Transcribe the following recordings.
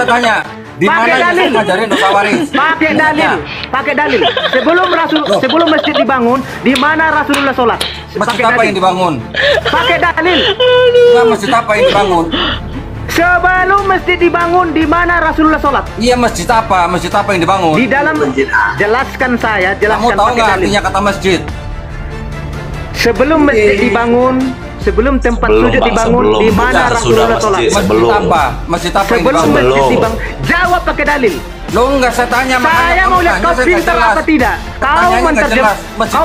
saya tanya, di mana yang ngajarin Nusa Waris? Pakai dalil. Sebelum masjid dibangun, di mana Rasulullah sholat? Masjid apa yang dibangun? Pakai dalil. Nah, masjid apa yang dibangun? Sebelum masjid dibangun, di mana Rasulullah sholat? Iya, masjid apa? Masjid apa yang dibangun? Di dalam, jelaskan Kamu tahu nggak artinya kata masjid? Sebelum masjid dibangun, sebelum tempat sujud dibangun, di mana Rasulullah sholat? Masjid apa? Masjid apa yang Sebelum dibangun? masjid dibangun, jawab pakai dalil. Lo enggak, saya tanya. Saya mau lihat kau pintar apa tidak. Kau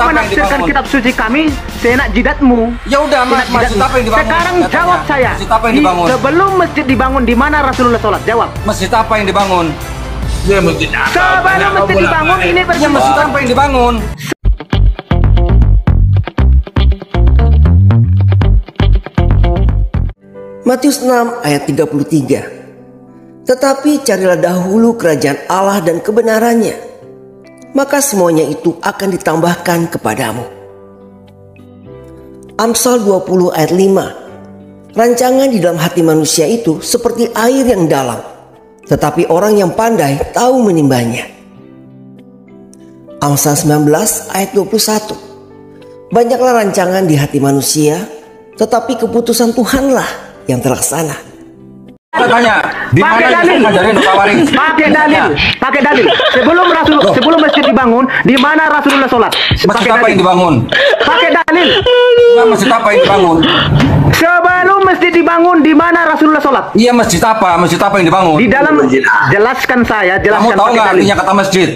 menafsirkan kitab suci kami seenak jidatmu. Ya udah, masjid apa yang dibangun? Sekarang jawab saya. Masjid apa yang dibangun? Sebelum masjid dibangun, di mana Rasulullah sholat? Jawab. Masjid apa yang dibangun? Sebelum masjid dibangun, ini Ya, masjid apa yang dibangun? Matius 6 ayat 33. Tetapi carilah dahulu kerajaan Allah dan kebenarannya, maka semuanya itu akan ditambahkan kepadamu. Amsal 20 ayat 5. Rancangan di dalam hati manusia itu seperti air yang dalam, tetapi orang yang pandai tahu menimbanya. Amsal 19 ayat 21. Banyaklah rancangan di hati manusia, tetapi keputusan Tuhanlah yang terlaksana. Saya tanya, di mana yang ngajarin Nusa Waris? Pakai dalil. Sebelum masjid dibangun, di mana Rasulullah sholat? Masjid apa yang dibangun? Pakai dalil. Nah, masjid apa yang dibangun? Sebelum masjid dibangun, di mana Rasulullah sholat? Iya, masjid apa? Masjid apa yang dibangun? Di dalam, jelaskan saya. Kamu tahu nggak artinya kata masjid?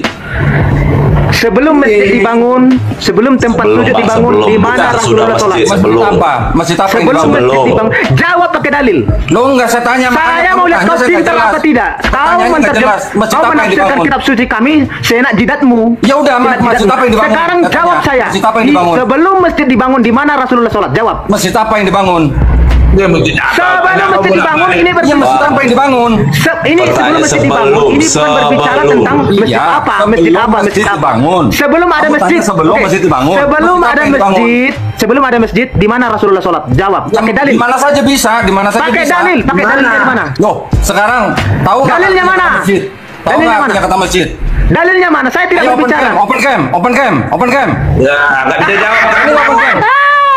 Sebelum masjid dibangun, sebelum tempat sujud dibangun, di mana Rasulullah sholat? Masjid apa? Masjid apa yang Sebelum dibangun? masjid dibangun, jawab pakai dalil. Lo enggak, saya tanya. Saya mau lihat kau pintar apa tidak. Kau menafsirkan kitab suci kami seenak jidatmu. Ya udah, masjid apa yang dibangun? Sekarang jawab saya. Masjid apa yang dibangun? Sebelum masjid dibangun, di mana Rasulullah sholat? Jawab. Masjid apa yang dibangun? Sebelum masjid dibangun, ini Ya, masjid apa yang dibangun? Ini sebelum masjid dibangun, ini bukan berbicara tentang masjid apa, masjid apa. Sebelum ada masjid, masjid dibangun. Sebelum ada masjid, di mana Rasulullah sholat? Jawab. Pakai dalil. Di mana saja bisa, di mana saja Pakai bisa. dalil, pakai dalil dari mana? Loh, sekarang tahu nggak Dalilnya artinya mana? kata masjid? Tahu nggak artinya kata masjid? Dalilnya mana? Saya tidak berbicara. Open cam. Ya, nggak bisa jawab. Ini open cam.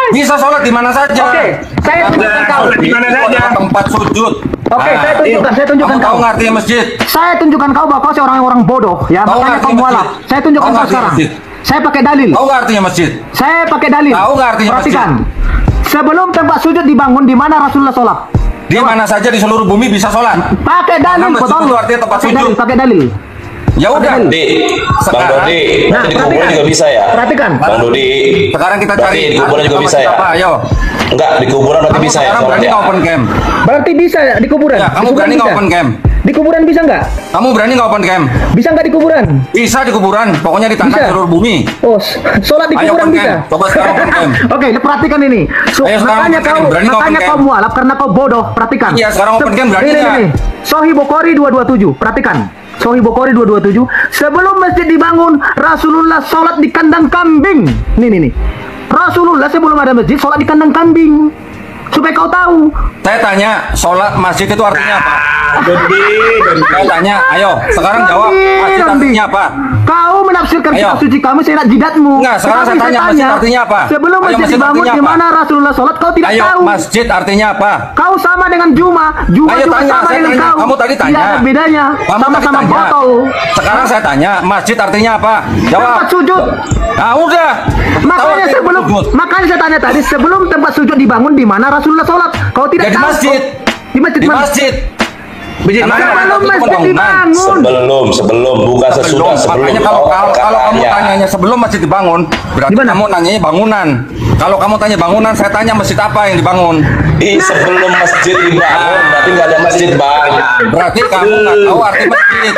Bisa sholat di mana saja. Oke, saya tunjukkan kau. Di mana saja. Tempat sujud. Oke, saya tunjukkan Kamu tahu kau. nggak artinya masjid? Saya tunjukkan kau bahwa kau seorang orang bodoh, ya. Tahu Makanya nggak kau artinya mualaf. masjid? Saya tunjukkan Tahu kau nggak sekarang. artinya masjid? Saya pakai dalil. Tahu nggak artinya masjid? Saya pakai dalil. Tahu nggak artinya masjid? Perhatikan. Sebelum tempat sujud dibangun, di mana Rasulullah sholat? Di mana saja di seluruh bumi bisa sholat. Pakai dalil, Masjid betul. itu artinya tempat sujud. Pakai dalil. Ya udah. Bang Dodi, nanti di kuburan juga bisa ya? Perhatikan. Bang Dodi. Sekarang kita Berarti cari. di kuburan juga bisa ya? Apa? Ayo. Enggak, di kuburan berarti bisa ya? Sekarang berani sholatnya? nggak open cam? Berarti bisa ya di kuburan? Ya, kamu berani nggak open cam? Di kuburan bisa nggak? Kamu berani nggak open cam? Bisa nggak di kuburan? Bisa di kuburan. Pokoknya di tanah Bisa. seluruh bumi. Oh, sholat di Ayo kuburan open bisa. cam. Coba sekarang open cam. Oke, perhatikan ini. Ayo sekarang Makanya open cam. kau, Berani nggak open makanya cam? kau mualaf karena kau bodoh. Perhatikan. Iya, sekarang open cam, berani nggak? Ini. Sahih Bukhari 227. Perhatikan. Sahih Bukhari 227. Sebelum masjid dibangun, Rasulullah sholat di kandang kambing. Nih. Rasulullah sebelum ada masjid sholat di kandang kambing. Supaya kau tahu. Saya tanya, sholat masjid itu artinya apa? Dodi. Saya tanya, ayo sekarang jawab. Masjid artinya apa? Kau menafsirkan Ayo. kitab suci kamu seenak jidatmu. Enggak, sekarang saya tanya, masjid artinya apa? Sebelum Ayo, masjid masjid dibangun, artinya di apa? mana Rasulullah sholat, kau tidak Ayo, tahu. masjid artinya apa? Kau sama dengan Juma juga Ayo tanya, sama saya dengan tanya. kau. Kamu tadi tanya. Tidak ada bedanya. Kamu tadi Sama-sama tanya. botol. Sekarang saya tanya, masjid artinya apa? Jawab. Tempat sujud. Ah, udah. Makanya Tahu sebelum, artinya sujud. makanya saya tanya tadi, sebelum tempat sujud dibangun, di mana Rasulullah sholat? Kau tidak Ya, di tahu. masjid. Di masjid. Di mana? masjid. Sebelum Itu masjid pembangunan. dibangun. Sebelum, bukan sesudah, sebelum. Makanya kalau Oh, kamu katanya. tanyanya sebelum masjid dibangun, berarti Gimana? kamu nanyanya bangunan. Kalau kamu tanya bangunan, saya tanya masjid apa yang dibangun. Sebelum masjid dibangun, berarti nggak ada masjid bang. Berarti kamu nggak tahu arti masjid.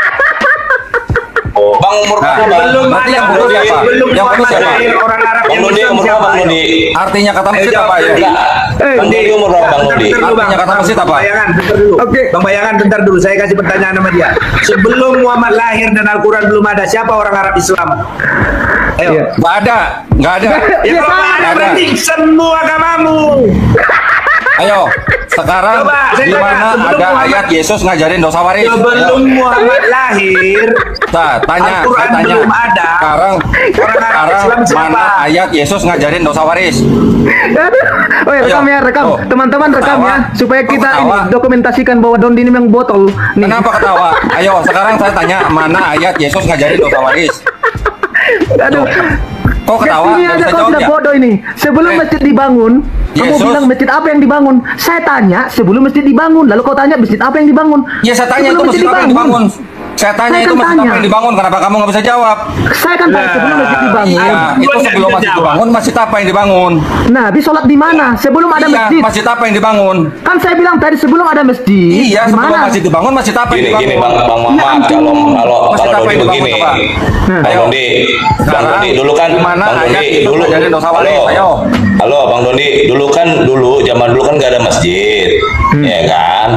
Oh, bang umur Nah, berapa bang? berarti yang bodoh siapa? Yang bodoh siapa? Orang Arab yang Dodi umur berapa bang Dodi? Artinya kata masjid apa ya? Enggak. Bang Dodi umur berapa bang Dodi? Artinya kata masjid apa? Bayangan, bentar dulu. Oke. Bang Bayangan, bentar dulu. Saya kasih pertanyaan sama dia. Sebelum Muhammad lahir dan Al-Quran belum ada, siapa orang Arab Islam? Ayo. Iya. Nggak ada. Ya Iya, kalau nggak ada ada. berarti semua agamamu. Ayo, sekarang Coba, saya di mana tanya, sebelum ada Muhammad- ayat Yesus ngajarin dosa waris? Sebelum Muhammad lahir, Tanya, Al-Quran saya tanya. belum ada. Sekarang Orang Islam siapa? mana ayat Yesus ngajarin dosa waris? Aduh. Oh ya, rekam Ayo. ya, rekam. Tuh. Teman-teman rekam Ketawa. ya, supaya Kok kita ini ketawa? dokumentasikan bahwa Dondi ini memang botol. Nih. Kenapa ketawa? Ayo, sekarang saya tanya, mana ayat Yesus ngajarin dosa waris? Aduh. Kok ketawa? Ini Nggak aja bisa kau jawab sudah ya? bodoh ini. Sebelum Eh. masjid dibangun, kamu Yesus. bilang masjid apa yang dibangun? Saya tanya sebelum masjid dibangun, lalu kau tanya masjid apa yang dibangun? Ya saya tanya itu Sebelum masjid apa yang dibangun? Saya tanya Saya itu kan masjid apa tanya. yang dibangun? Kenapa kamu nggak bisa jawab? Saya kan tanya sebelum masjid dibangun. Iya, itu Belum sebelum bisa masjid jawab. dibangun, masjid apa yang dibangun? Nabi sholat di mana? Sebelum ada Iya, masjid. masjid apa yang dibangun? Kan saya bilang tadi sebelum ada masjid. Iya, di sebelum mana? masjid dibangun, masjid apa yang Gini dibangun? gini Bang Muhammad, kalau Masjid apa Dondi yang dibangun, begini, coba? Bang Ayo. Dondi, Bang Sekarang, Dondi dulu kan, di mana Bang ayat Dondi itu dulu, ngajarin dosa waris? Ayo. halo Bang Dondi, dulu zaman dulu kan nggak ada masjid, ya kan?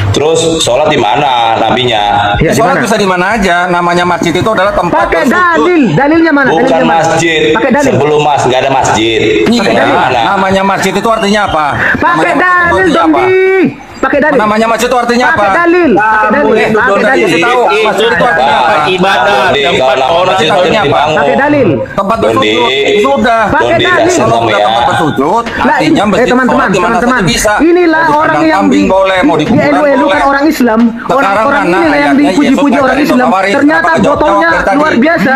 Terus sholat di mana nabinya? Ya, di Sholat mana? bisa di mana aja. Namanya masjid itu adalah tempat Pakai bersujud. dalil. Dalilnya mana? Bukan Dalilnya mana? masjid. Pakai dalil. Sebelum nggak ada masjid. Iya, Gimana? namanya masjid itu artinya apa? Pakai Namanya masjid itu dalil artinya dong, apa? Di. Pakai dalil. Namanya masjid itu artinya apa? Pakai dalil. Pakai dalil. Kamu Pakai dalil. kasih tahu masjid itu artinya apa? ibadah Dondi, tempat kalau nama orang masjid itu harus apa? dibangun. Pakai dalil. Tempat Dondi. bersujud. Sudah. Pakai Dondi, dalil. dasar Kalau kamu sudah ya. tempat bersujud, Lah, artinya masjid teman-teman, sholat di mana teman-teman. saja bisa. Inilah Mau di orang kandang yang kambing boleh, mau di kuburan dielu-elukan boleh. orang Islam. Sekarang Orang-orang mana inilah yang ayatnya dipuji-puji Yesus orang ngajarin Islam. dosa waris? Ternyata Kenapa jawab botolnya dari tadi? luar biasa.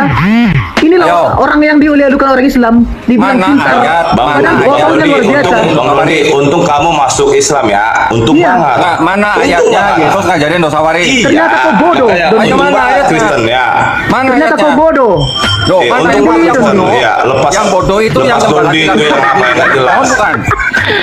Inilah Ayo. orang yang dielu-elukan orang Islam. Dibilang Mana cinta. ayat? Bang Mana Padahal ayat? botolnya luar biasa. Bang Dondi, untung kamu masuk Islam ya. Untung Iya. banget. Nah, mana Untung ayatnya banget. Yesus ngajarin dosa waris? Iya. Ternyata kau bodoh, Makanya, Dondi. untung Mana banget ayatnya? Kristen ya. Mana Ternyata ayatnya? kau bodoh. Loh, Eh, mana untung yang banget bodoh? Dondi ya. Lepas Yang bodoh itu yang lepas Dondi laki-laki itu yang apa yang nggak jelas. Oh, bukan.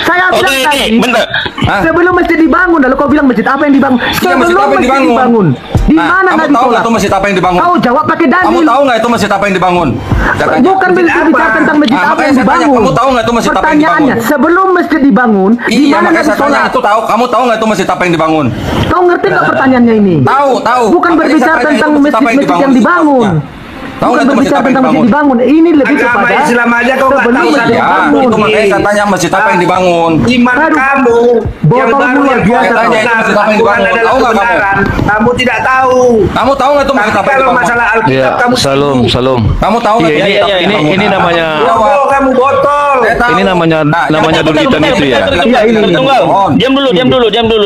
Saya Oke, bilang tadi. bentar. Hah? Sebelum masjid dibangun, lalu kau bilang masjid apa yang dibangun? Iya, Sebelum masjid apa yang masjid dibangun? dibangun. Di Nah, mana kamu Nabi tahu nggak sholat? itu masjid apa yang dibangun? Kau jawab pakai Kamu dalil. tahu nggak itu masjid apa yang dibangun? Saya tanya. Bukan berbicara tentang masjid Nah, apa makanya yang saya tanya, dibangun. kamu tahu nggak itu masjid apa yang Pertanyaannya, dibangun? sebelum masjid dibangun, di Iya, mana makanya Nabi saya tanya sholat? itu tahu. Kamu tahu nggak itu masjid apa yang dibangun? Kau ngerti nggak pertanyaannya ini? Tahu, tahu. Bukan Makanya berbicara saya tanya tentang itu masjid apa masjid-masjid yang dibangun. Tahu Bukan nggak itu masjid berbicara apa yang tentang masjid dibangun. Ini lebih Agama kepada Islam aja kau nggak sebelum tahu masjid satu. Ya, dibangun. itu makanya saya tanya masjid apa yang dibangun. Iman Aduh. kamu yang Botol baru luar yang biasa. kau Tanya itu dengar, masjid apa yang Al-Quran dibangun. adalah Tahu nggak kamu? kebenaran. Kamu tidak tahu. Kamu tahu nggak itu masjid Tapi apa yang kalau dibangun? masalah Alkitab kamu Salam. Kamu tahu nggak Iya, itu masjid apa yang dibangun? ini namanya botol, kamu botol. Saya tahu. ini namanya Nah, namanya yang- Dolitan itu ya. Iya, ini. Tunggal. Mohon. Diam dulu.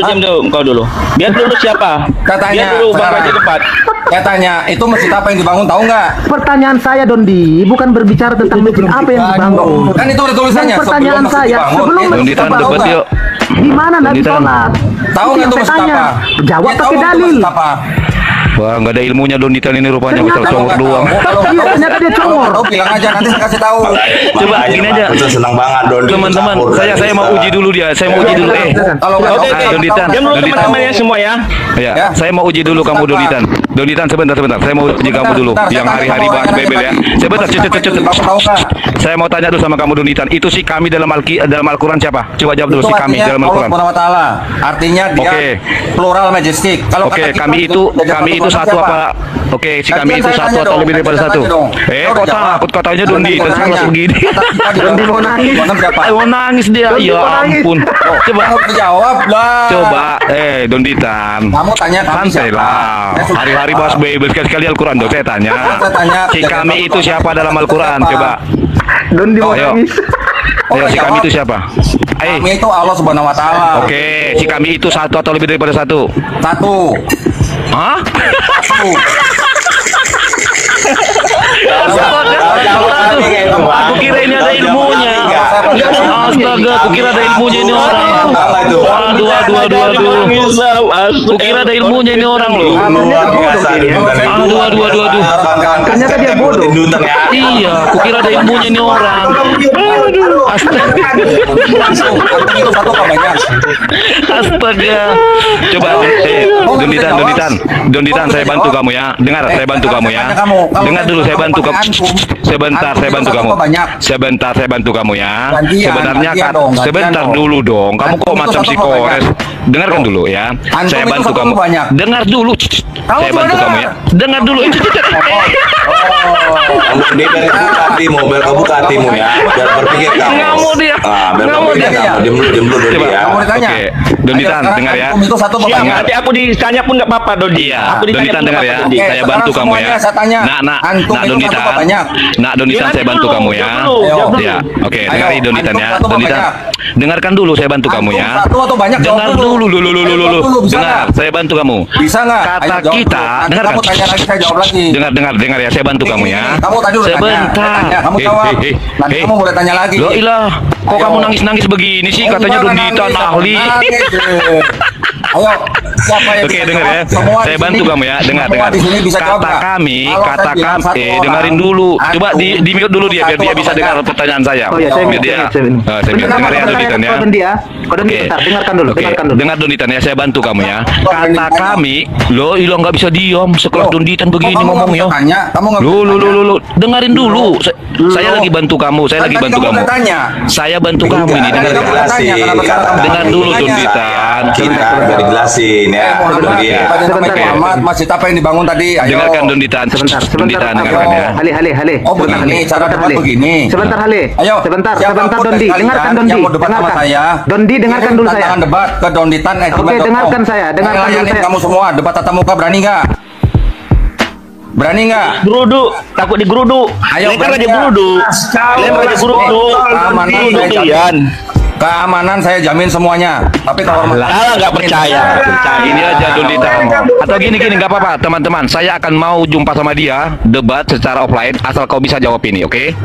Kau dulu. Biar dulu siapa? Katanya, Biar dulu Bang sekarang. Haji Tepat. Saya tanya, itu masjid apa yang dibangun tahu nggak? Pertanyaan saya Dondi, bukan berbicara tentang masjid apa yang dibangun. Kan itu ada tulisannya. Dan pertanyaan masjid saya, dibangun, sebelum itu masjid Donditan dibangun, debat yuk. di mana Nabi Donditan. sholat? Tahu Itu nggak yang itu saya masjid tanya. apa? Jawab Ya, tahu pakai nggak itu dalil. masjid apa? Wah, nggak ada ilmunya Donitan ini rupanya Ternyata betul congor Kalau doang. nggak tahu, Iya, ternyata dia kalau congor. nggak tahu bilang aja nanti saya kasih tahu. Coba gini aja. Aku senang banget Dondi. Teman-teman, saya mau uji dulu dia. Saya mau uji dulu. Kalau nggak Oke, tahu, oke. Donditan. Diam dulu Donditan. teman-teman ya semua ya. Ya, Ya. saya mau uji dulu kamu Donitan. Donitan sebentar. Saya mau uji kamu dulu. Bentar, Yang saya tanya hari-hari sama bahas orang bebel yang ya. tadi. Sebentar, Masjid apa yang dibangun, tahu nggak? Saya mau tanya dulu sama kamu Donitan. Itu si kami dalam Al-Quran siapa? Coba jawab dulu Itu si kami artinya dalam Allah Al-Quran. Subhanahu wa Taala. Artinya dia Oke. plural majestic. Kalau Oke, kata kita, kami itu jadi satu siapa? apa? Oke, si Gantian kami itu saya satu tanya atau dong. lebih daripada Saya satu? tanya dong. Eh, Saya kok udah jawab. takut katanya Dondi, Saya terus tanya. begini. Kata kita di Dondi mau dalam- nangis. Dondi siapa? Mau nangis dia. Dondi Ya mau nangis. ampun. Coba Kamu jawab lah. Coba, Donditan. Kamu tanya kami Santai siapa? lah. Saya sudah Hari-hari jawab. bahas Bible sekali-sekali Al-Quran dong. Saya tanya. Saya tanya, Si jaga kami satu itu orang. siapa dalam Al-Quran? Siapa? Coba. Dondi mau Ayo. nangis. Ayo, si kami jawab. itu siapa? Kami itu Allah Subhanahu wa Taala. Oke, si kami itu satu atau lebih daripada satu? Satu. Hah? Satu. Aku kira ini ada ilmunya. Astaga, aku kira ada ilmunya ini orang. Aduh. Aku kira ada ilmunya ini orang loh. Aduh. Ternyata dia bodoh. Iya, aku kira ada ilmunya ini orang. Astaga. Langsung. Artinya itu satu apa banyak? Astaga. Coba, Donditan, saya bantu kamu ya. Dengar, saya bantu kamu ya. Dengar dulu, saya bantu kamu. Sebentar, saya bantu kamu. Sebentar, saya bantu kamu ya. Sebenarnya kan, sebentar dulu dong. Kamu kok macam psikores. Dengarkan dulu ya. Saya bantu kamu. Dengar dulu. Saya bantu kamu ya. Dengar dulu. Kamu dari hatimu, biar kamu ke hatimu ya. Biar berpikir kamu. Ngamuk dia. Biar kamu Ngamuk dia. Diam dulu Dodi Coba. ya. Kamu ditanya. Oke, Donitan Ayo, dengar ya. sekarang antum itu satu Siap, pertanyaan. nanti aku ditanya pun nggak apa-apa, Dodi. Iya, Aku ditanya Donitan pun dengar nggak ya. apa-apa, Dodi. Saya bantu sekarang kamu ya. semuanya saya tanya. Nak Antum itu Donitan. satu banyak. Nak Donitan Ya, saya bantu dulu, kamu ya. jawab dulu, Ayo. jawab dulu. Ya, oke, Ayo, dengar Donitan antum ya. satu Donitan. banyak. Dengarkan dulu saya bantu kamu ya. Satu atau banyak? Jawab Dengar dulu. Ayo, jawab dulu, bisa Dengar, nggak? saya bantu kamu. Bisa nggak? Kata Ayo, jawab kita, dulu. Nanti dengar kamu kan? tanya lagi, saya jawab lagi. Dengar ya, saya bantu kamu ya. Kamu tadi udah Sebentar. tanya. Kamu jawab. Nanti kamu boleh tanya lagi. Loh ilah, kok Ayo. kamu nangis-nangis begini sih? Katanya Jangan Donitan nangis, ahli. nangis, Ayo, siapa yang Oke, bisa dengar jawab? ya. Semua Saya di bantu sini- kamu ya. Dengar. semua di sini bisa jawab Kata nggak? kami, Kalau saya bilang satu orang, dengerin dulu. Coba antum di mute dulu dia biar satu dia atau bisa dengar banyak? pertanyaan saya. Oh ya, saya Biar dia. saya ini. Saya biar dengar ya Donitan ya. Kau dia. Kau Oke. bentar, dengarkan dulu, Oke, dengarkan dulu. dengar Donitan ya, saya bantu kamu ya. Kok Kata Donitan? kami, lo ilang nggak bisa diam sekelas Loh, Donitan kok begini kamu nggak ngomongnya. bisa tanya? Kamu nggak bisa tanya? Lu, dengerin dulu. Saya Loh. lagi bantu kamu, saya Kan lagi tadi bantu kamu kamu. udah tanya. Saya bantu kamu ini, Tadi dengar kamu udah tanya, kenapa sekarang kamu Dengar dulu tanya? Donitan. Kita udah dijelasin ya. Mohon maaf, Dodi ya. Pak Sebentar, ya. Muhammad, masjid apa yang dibangun tadi? Ayo. Dengarkan Donitan. Sebentar, Donitan dengarkan ya. Hale. Oh, Sebentar, begini, Hale. cara Sebentar, debat Hale. begini. Sebentar, Hale. Ayo, Sebentar, siapapun Dondi. dari kalian Dengarkan yang Dondi. mau debat sama Dengarkan. saya. Dondi, dengarkan kirim dulu saya. tantangan debat ke Donditan. Oke, dengarkan saya, dengarkan dulu saya. Kamu semua debat tatap muka, berani nggak? Berani nggak? Geruduk, takut digeruduk. Ayo, Lempar berani aja nggak? geruduk. Lempar aja geruduk. Keamanan Geruduk saya jamin. kalian. Keamanan saya jamin semuanya. Tapi kalau Alah, nggak percaya. Ini aja Donitan. Atau gini nggak apa-apa teman-teman. Saya akan mau jumpa sama dia debat secara offline asal kau bisa jawab ini, oke?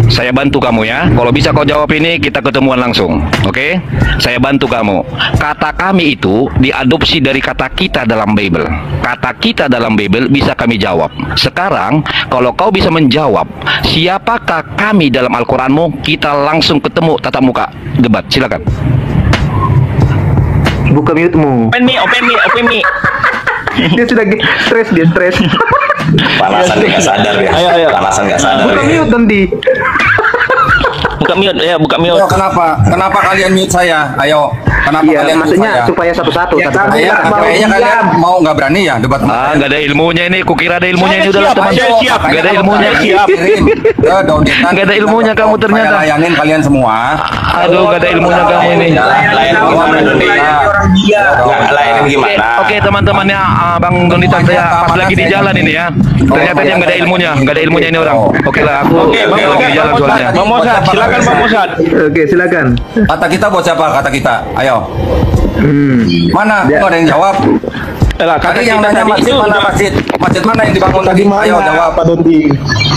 Saya bantu kamu ya. Kalau bisa kau jawab ini kita ketemuan langsung, oke? Saya bantu kamu. Kata kami itu diadopsi dari kata kita dalam Bible. Kata kita dalam Bible bisa kami jawab. Sekarang kalau kau bisa menjawab siapakah kami dalam Al-Quranmu, kita langsung ketemu tatap muka debat. Silakan. Buka mute-mu. Open me. Dia sudah stres. Panasan nggak sadar ya. Ayo. Panasan nggak sadar. Buka ya. mute, Dondi. Buka mute. Ayo, kenapa kalian mute saya? Ayo, kenapa Iya, kalian mute maksudnya saya? supaya satu-satu. Ya, satu-satu. kamu Kayaknya mau kayaknya diam. kalian mau nggak berani ya debat sama saya? Nggak ada ilmunya ini. Kukira ada ilmunya ini udahlah teman. Saya siap. Nggak ada ilmunya. Kirim ke Donditan. Nggak ada ilmunya kamu ternyata. Saya layanin kalian semua. Aduh, nggak ada ilmunya kamu ini. Layanin gimana Dodi? Orang dia. Nggak layanin gimana? Oke teman-temannya Bang Donitan saya pas lagi di jalan ini ya. Ternyata dia nggak ada ilmunya ini orang. Oke lah aku lagi di jalan soalnya. Bang Mosad, silakan Bang Mosad. Oke, silakan. Kata kita buat siapa? Kata kita. Ayo. Mana? Ya. Kok ada yang jawab? Kata Tadi yang kita nanya tadi masjid itu mana udah- masjid? Masjid mana yang dibangun tadi? Ayo jawab. Pak Dondi?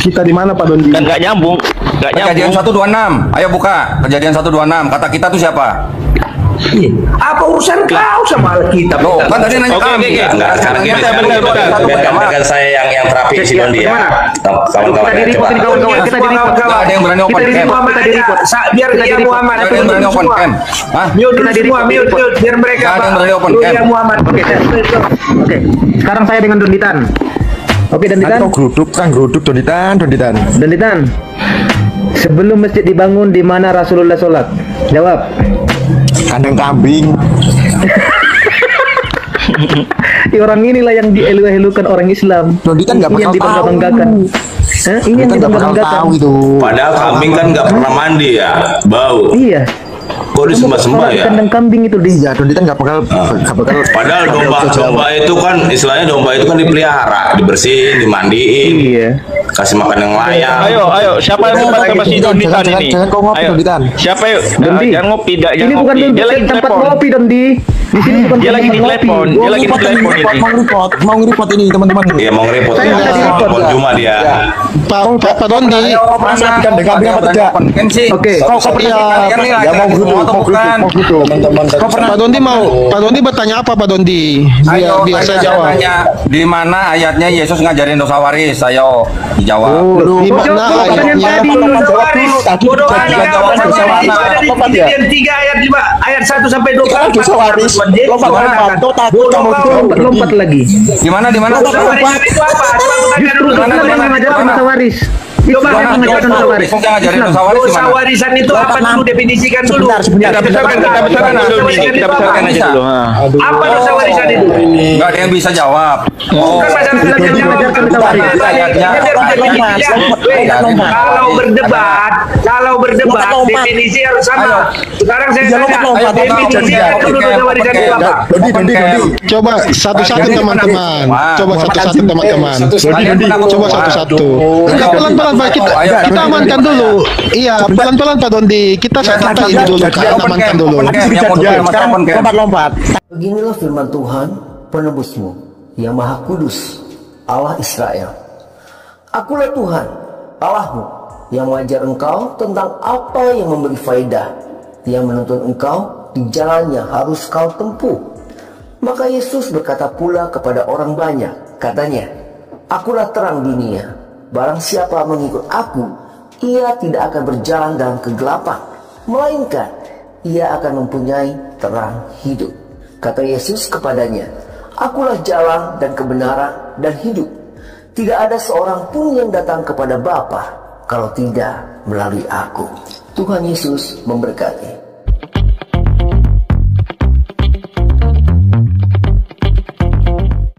Kita di mana Pak Dondi? Dan nggak nyambung. Kejadian 126. Ayo buka. Kejadian 126. Kata kita tuh siapa? Apa urusan kau sama Alkitab? Loh, kan tadi nanya Oke, kami. oke. Enggak, sekarang gini. Biarkan saya yang terapi di sini dia. Kawan-kawan Kita ya, di-report coba. ini, kawan-kawan. Kita di-report. Nggak ada yang berani open Kita cam. di-report. Muhammad Kita di-report. biar Kita dia di-report. Muhammad. Nggak ada yang berani open cam. Hah? Mute Kita dulu di-report, semua, mute, di-report. biar mereka Nggak ada yang berani open Dulu cam. ya Muhammad. Oke. Sekarang saya dengan Donditan. Oke, Donditan. Atau geruduk Donditan. Donditan. Sebelum masjid dibangun, di mana Rasulullah sholat? Jawab. Kandang kambing. Orang inilah yang dielu-elukan orang Islam. Donditan nggak Ini yang bakal dibangga-banggakan. Hah? Ini yang Kita nggak bakal dibangga-banggakan. tahu itu. Padahal kambing kan nggak pernah mandi ya, bau. Iya. Kok disembah-sembah Sholat di ya? kandang kambing itu di. Iya, Donditan nggak bakal Padahal domba itu kan istilahnya domba itu kan dipelihara, dibersihin, dimandiin, Iya. kasih makan yang layak. Ayo, siapa yang debat sama si Donditan ini? Jangan kau ngopi, Ayo. Donditan. Siapa yuk? Dondi. Jangan ngopi, jangan Ini bukan ngopi. Dia lagi tempat telepon. ngopi, Dondi. Di sini bukan Dia lagi tempat di ngopi. telepon. Dia lagi di telepon ini. Mau nge-report ini teman-teman. Iya mau ngerepot Saya ya. bisa di-report. Telepon cuma dia. Pak Dondi. Mana? Kandang kambing apa tidak? Open cam sih. Oke. Kau pernah Kalian nih ya mau laki-laki geruduk, semua atau bukan? teman-teman. Kau pernah Pak Dondi bertanya apa Pak Dondi? Ayo, Biar saya jawab. tanya di mana ayatnya Yesus ngajarin dosa waris? Ayo dijawab. Di mana Jawab pertanyaan ayatnya? tadi. Tadi Bodoh kejadian amat. dosa Itu waris. ada di Kejadian 3 ayat 5, ayat 1 sampai 24. Dosa waris. Lompat-lompat. Kau takut kamu Lompat lagi. Di mana? Dosa waris itu apa? Coba Justru mengajar dulu. Islam yang mengajarkan masa waris. Coba Islam mengajarkan dosa waris. Yesus yang ngajarin Islam. dosa waris dosa gimana? warisan itu apa dulu, definisikan dulu. Kita besarkan dulu nih, kita besarkan aja dulu. Apa dosa warisan itu? Enggak ada yang bisa jawab. Bukan masyarakat yang mengajarkan dosa waris. Kalau berdebat definisi harus sama. Sekarang saya tanya, definisi dulu dosa warisan itu apa? Coba satu-satu teman-teman. Coba satu-satu teman-teman. Coba satu-satu. Enggak, pelan-pelan Pak, kita amankan dulu. Iya, pelan-pelan Pak Dondi. Kita ini dulu, amankan dulu. Lompat-lompat. Beginilah firman Tuhan, penebusmu, yang Maha Kudus, Allah Israel. Akulah Tuhan, Allahmu, yang mengajar engkau tentang apa yang memberi faedah, yang menuntun engkau di jalan yang harus kau tempuh. Maka Yesus berkata pula kepada orang banyak, katanya, Akulah terang dunia, barang siapa mengikut aku, ia tidak akan berjalan dalam kegelapan, melainkan ia akan mempunyai terang hidup. Kata Yesus kepadanya, Akulah jalan dan kebenaran dan hidup. Tidak ada seorang pun yang datang kepada Bapa kalau tidak melalui aku. Tuhan Yesus memberkati.